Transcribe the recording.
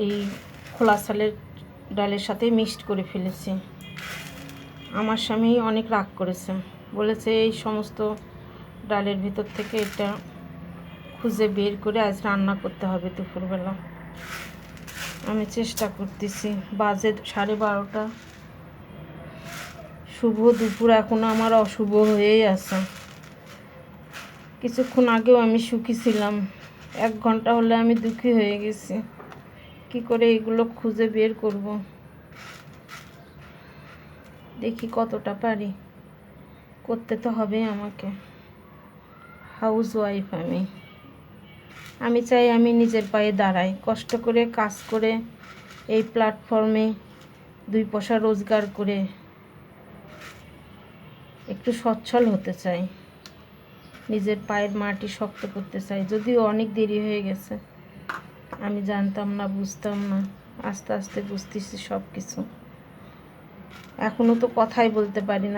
এই খোলা চালের ডালের সাথে মিক্সড করে ফেলেছি। আমার স্বামী অনেক রাগ করেছে, বলেছে এই সমস্ত ডালের ভিতর থেকে এটা খুঁজে বের করে আজ রান্না করতে হবে দুপুরবেলা। আমি চেষ্টা করতেছি। বাজে 12:30। শুভ দুপুর এখনও আমার অশুভ হয়েই আছে। কিছুক্ষণ আগেও আমি সুখী ছিলাম, 1 ঘন্টা হলে আমি দুঃখী হয়ে গেছি। কি করে এগুলো খুঁজে বের করব, দেখি কতটা পারি। করতে তো হবে আমাকে, হাউস ওয়াইফ আমি চাই আমি নিজের পায়ে দাঁড়াই, কষ্ট করে কাজ করে এই প্ল্যাটফর্মে 2 পয়সা রোজগার করে একটু সচ্ছল হতে চাই, নিজের পায়ের মাটি শক্ত করতে চাই। যদিও অনেক দেরি হয়ে গেছে, আমি জানতাম না, বুঝতাম না, আস্তে আস্তে বুঝতেছি সব কিছু। এখনও তো কথাই বলতে পারি না।